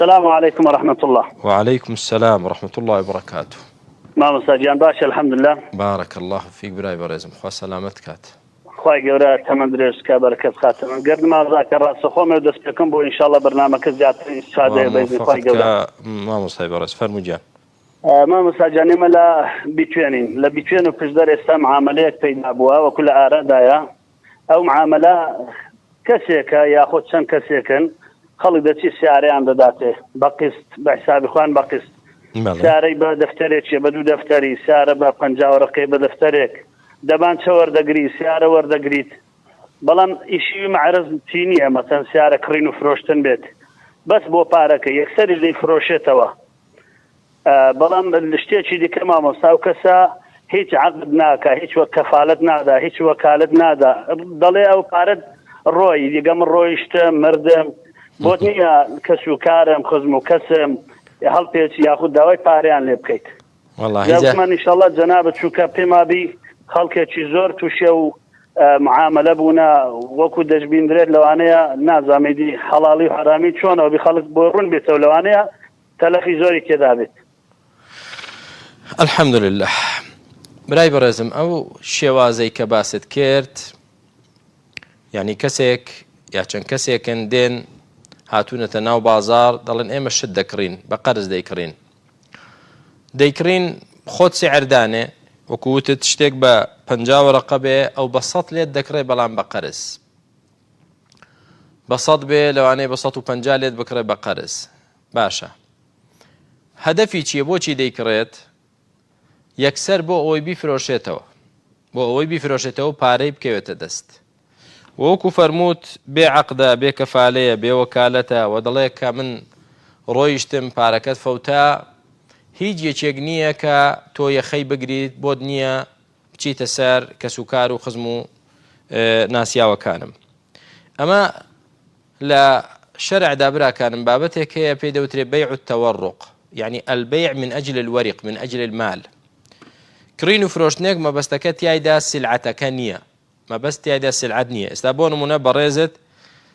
السلام عليكم ورحمة الله. وعليكم السلام ورحمة الله وبركاته. ما مساجيان باشا الحمد لله. بارك الله فيك براي بريزم خوا سلامتك. خواهي قورا تمن دريش كبركة خاتم قرد ما ذاكر سخوم ودس بكم بو إن شاء الله برنامج زيادة استفادة بإذن خواهي قورا. ما مصاي بريز فرمجان. ما مساجاني ملا بيتوينين لبيتوين وبجدر استام عملية بين أبوها وكل آراء دايا أو معاملة كسيكا ياخد شن كسيكن خلدتي سياري عند داته بقست بحساب إخوان بقست سياري بدفتريك بدو دفتري سيارة بقنجا ورقي بدفتريك دبان شور دقري سيارة وردقريت بلان إشي معرض تينية مثلا سيارة كرينو فروشتن بيت بس بو بارك يكسر اللي فروشتوا بلان الاشتيتشي دي كما مصاو كسا هيج عقد ناكا هيج وكفالت نادا هيج وكالت نادا ضلي او بارد روي دي قام الرويشت مردم بوتنيا كسو كارم خزمو كسم هل بيش ياخد دواي باريان لبكيت والله ان شاء الله جنابة شو كابيما بي خلقه زور توشيو معاملة بونا وكو دجبين دريد لوانيا نازامي دي حلالي وحرامي شونه وبيخلق بورون بيتو لوانيا تلفي زوري كذابت. الحمد لله. براي برزم او شوازي كباست كيرت يعني كسيك يا چەند کەسێکن دێن هاتوونەتە ناو بازار دەڵێن ئێمە شت دەکڕین بە قەرز دەیکڕین خۆت سیعردانێ وەکووتت شتێک بە 50 وەرەقە بێ ئەو بە 100 لێت دەکڕێ بەڵام بە قەرز بە 100 بێ لەوانەیە بە 150 لێت بکڕێ بە قەرز. باشە هەدەفی چییە بۆچی دەیکڕێت؟ یەکسەر بۆ ئەوەی بیفرۆشێتەوە پارەی بکەوێتە دەست وەکو فەرمووت بێ عەقدە بێ کەفالەیە بێ وەکالەتە و دەڵێ کە من ڕۆیشتم پارەکەت فەوتا هیچ یەکێک نییە کە تۆ یەخەی بگریت بۆت نییە بچیتە سەر کەسوکار و خزم و ناسیاوەکانم. ئەمە لە شەرعدا براکانم بابەتێک هەیە پێی دەوترێت بەیع التەوەڕق يعني البيع من أجل الورق من أجل المال. كرين وفروشتنك ما بستكت يايدا سلعتك نية ما بست يايدا سلعت نية استابون منا برزت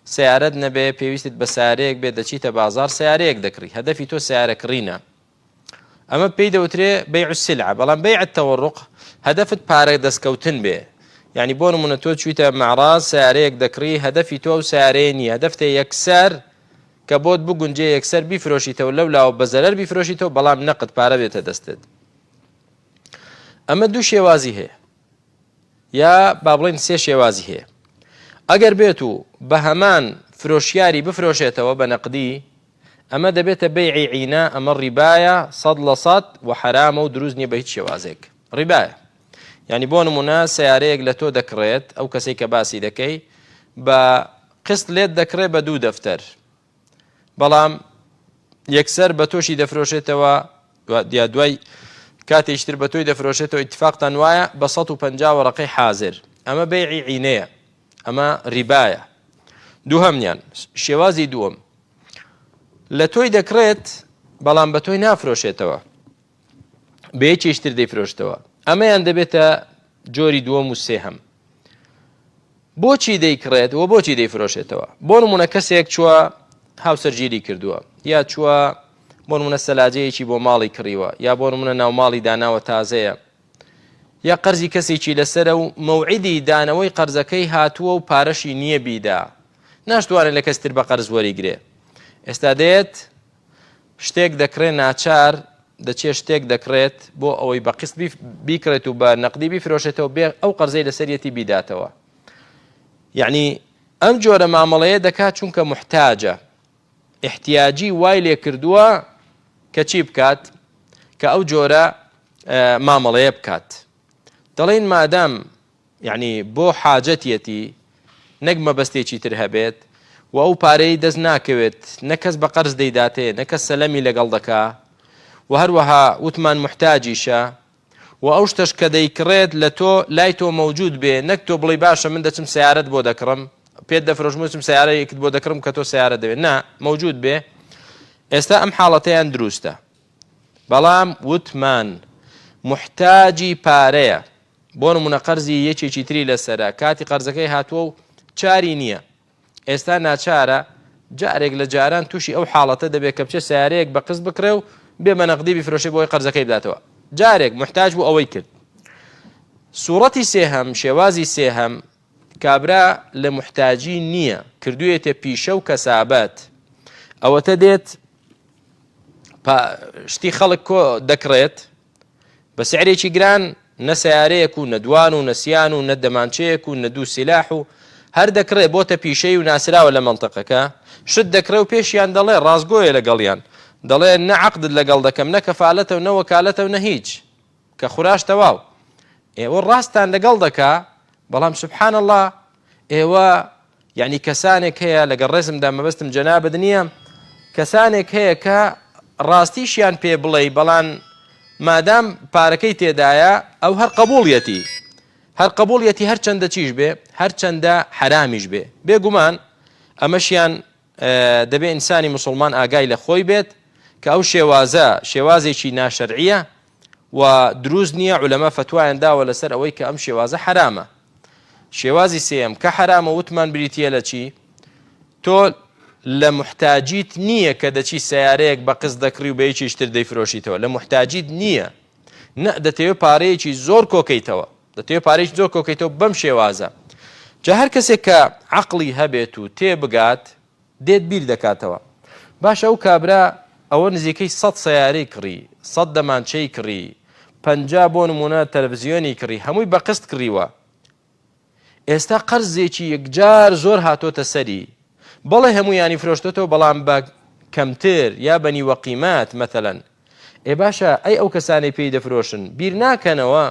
سيارتنا به بيويست بسعريك به دشيت بازار سياريك ذكري هدفي تو سيارة كرينا أما بيدا وتري بيع السلعة بلان بيع التورق هدفت بارك دسكوتن به يعني بون منا تو تشويتا معراض سياريك ذكري هدفي تو سياريني هدفته يكسر كبود بوجن جي يكسر بيفروشيته ولولا أو بزلر بيفروشيته بلام نقد بارا بيته دستد. أما دو شوازي هي يا بابلين سي شوازي هي أجر بيتو بهمان فروشياري بفروشيته وبنقدي أما دبيت بيعي عينا أما الرباية صد لصد وحرام ودروزني بهيت شوازيك رباية يعني بون منا سياريك لتو دكريت أو كسيك باسي دكي بقسط ليت دكري بدو دفتر بەڵام یەکسەر بە تۆشی دەفرۆشێتەوە یا دوای کاتێشتر بە تۆی دەفرۆشێتەوە ئیتفاقتان وایە بە 150 وەرەقەی حازر ئەمە بەیعی عینەیە ئەمە ریبایە. دووهەمیان شێوازی دووەم لە تۆی دەکرێت بەڵام بە تۆی نافرۆشێتەوە بە یەکێشتر دەیفرۆشتەوە ئەمەیان دەبێتە جۆری دووەم و سێهەم. بۆچی دەیکڕێت و بۆچی دەیفرۆشێتەوە؟ بۆ نمونە کەسێک چووە هاوسەرگیری کردووە یا چووە بۆ نمونە سەلاجەیەکی بۆ ماڵی کڕیوە یا بۆ نمونە ناو ماڵی داناوە تازەیە یا قەرزی کەسێکی لەسەرە و مەوعیدی دانەوەی قەرزەکەی هاتووە و پارەشی نییە بیدا ناشتوانێت لە کەستر بە قەرز وەریگرێ. ئێستا دێت شتێک دەکرێت ناچار دەچێت شتێک دەکرێت بۆ ئەوەی بە قسط بیکرێت و بە نەقدی بیفرۆشێتەوە بێ ئەو قەرزەی لەسەرەتی بیداتەوە. یعنی ئەم جۆرە مامەڵەیە دەکات چونکە محتاجە احتیاجی وای لێ کردووە کە چی بکات کە ئەو جۆرە مامەڵەیە بکات. دەڵێن مادام یعنی بۆ حاجەتیەتی نەک مەبەستێکی تر هەبێت و ئەو پارەی دەست ناکەوێت نەکەس بە قەرز دەیداتێ نەکەس سەلەمی لەگەڵ دەکا و هەروەها وتمان محتاجیشە و ئەو شتەش کە دەیکڕێت لە تۆ لای تۆ مەوجود بێ نەک تۆ بڵی باشە من دەچم سیارەت بۆ دەکڕم پێت دەفرۆشموچم سیارەیەکت بۆ دەکڕم کە تۆ سیارە دەوێت نا مەوجود بێ. ئێستا ئەم حاڵەتەیان دروستە بەڵام وتمان محتاجی پارەیە بۆ نمونە قەرزی یەکێکی تری لەسەرە کاتی قەرزەکەی هاتووە و چاری نییە ئێستا ناچارە جارێک لە جاران تووشی ئەو حاڵەتە دەبێت کە بچێت سیارەیەک بە قسط بکرێ و بێ بە نەقدی بیفرۆشێ بۆی قەرزەکەی بداتەوە. جارێک محتاج بوو ئەوەی کرد. سوورەتی سێهەم، شێوازی سێهەم، کابرا لە محتاجی نییە، کردوویەتە پیشە و کەسابەت. ئەوەتە دێت شتی خەڵک کۆ دەکڕێت بە سعرێکی گران، نە سیارەیەک و نەدوان و نەسیان و نە دەمانچەیەک و نەدوو سیلاح و هەر دەکڕێت بۆتە پیشەی و ناسراوە لە منتەقەکە، شت دەکرێت و پێشیان دەڵێ ڕازگۆیە لەگەڵیان، دەڵێ نە عەقدت لەگەڵ دەکەم، نە کەفالەتە و نە وەکالەتە و نە هیچ، کە خوراش تەواو. ئێوە ڕاستان لەگەڵ دەکا، بەڵام سوبحان الله ئێوە یعنی کەسانێک هەیە لەگەڵ ڕێزمدا مەبەستم جەنابەت نییە، کەسانێک هەیە کە ڕاستیشیان پێ بڵێ، بەڵام مادام پارەکەی تێدایە ئەو هەر قبوڵیەتی هەر چەندە چیش بێ، هەر چەندە حرامیش بێ، بێگومان ئەمەشیان دەبێ ئینسانی مسلمان ئاگای لە خۆی بێت کە ئەو شێوازێکی ناشەرعیە و دروست نییە. عولەما فتوایان داوە لەسەر ئەوەی کە ئەم شێوازە حرامە. شێوازی سێم کە حرامە وتمان بریتیە لە چی؟ تۆ لە محتاجیت نییە کە دەچی سیارەیەک بە قسط دەکڕی و بە یەکیش تر دەیفرۆشیتەوە، لە محتاجیت نییە، نە دەتەوێت پارەیەکی زۆر کۆکەیتەوە، بەم شێوازە. جا هەر کەسێک کە عەقڵی هەبێت و تێبگات دێت بیر دەکاتەوە. باشە ئەو کابرا ئەوە نزیکەی 100 سیارەی کڕی، 100 دەمانچەی کڕی، 50 بۆ نمونە تەلەڤیزیۆنی کڕی، هەمووی بە قسط کڕیوە. ئێستا قەرزێکی یەکجار زۆر هاتۆتە سەری، بەڵێ هەموویانی فرۆشتێتەوە بەڵام بە کەمتر یا بە نیوە قیمات مەتەلەن. باشە ئەی ئەو کەسانی پێی دەفرۆشن بیر ناکەنەوە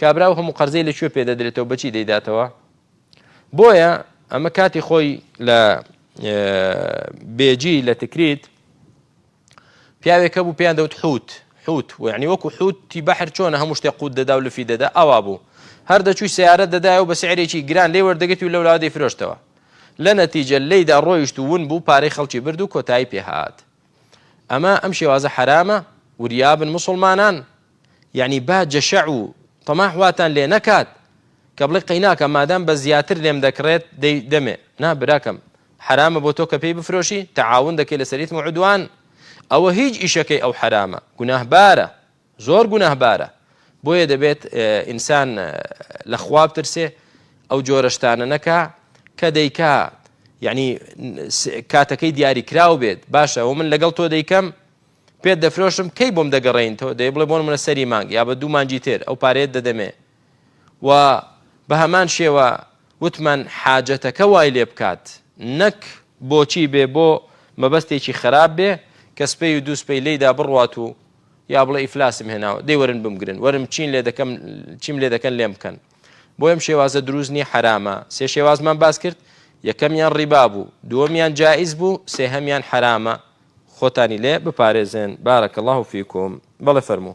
کابرا و هەموو قەرزەی لەکوێ پێ دەدرێتەوە، بەچی دەیداتەوە؟ بۆیە ئەمە کاتی خۆی لە بێجی لە تکریت پیاوێکە بوو پێیان دەوت حوت یعنی وەکو حوتی بەحر چۆنە هەموو شتێک قوت دەدا و لەفی دەدا، ئەوا بوو هەر دەچووی سیارە دەدایە و بە سعرێکی گران لێ وەردەگرێت و لە وڵاو دەیفرۆشتەوە. لە نەتیجە لێیدا ڕۆیشت و ون بوو، پارەی خەڵکی برد و کۆتایی پێهات. ئەمە ئەم شێوازە حرامە، وریابن مسلمانان، یعنی با جەشع و تەماح واتان لێ نەکات کە بڵێ قەیناکە مادام بە زیاتر لێم دەکڕێت دەمێ. نا براکەم، حرامە بۆ تۆ کە پێی بفرۆشی، تەعاون دەکەی لەسەر ئیثم و عودوان، ئەوە هیچ ئیشەکەی ئەو حرامە، گوناهبارە، زۆر گوناهبارە. بۆیە دەبێت ئینسان لە خوا بترسێ، ئەو جۆرە شتانە نەکا کە دەیکا یعنی کاتەکەی دیاری کراو بێت. باشە و من لەگەڵ تۆ دەیکەم پێت دەفرۆشم، کەی بۆم دەگەڕێین تۆ؟ دەی بڵێ بۆن منە سەری مانگ یا بە 2 مانگی تر ئەو پارەیەت دەدەمێ. و بە هەمان شێوە وتمان حاجەتەکە وای لێ بکات، نەک بۆچی بێ بۆ مەبەستێکی خراپ بێ کە سپەی و 2 سپەی لێیدا بڕوات و یا بڵێ ئیفلاسم هێناوە، دەی وەرن بمگرن، وەرم چیم لێ دەکەن لێم بکەن. بۆ ئەم شێوازە دروست نیە، حرامە. 3 شێوازمان باس کرد، یەکەمیان ڕیبا بوو، دووەمیان جائز بوو، سێهەمیان حرامە. خۆتانی لێ بپارێزن. بارەکە الله فیکم. بەڵێ فەرموو.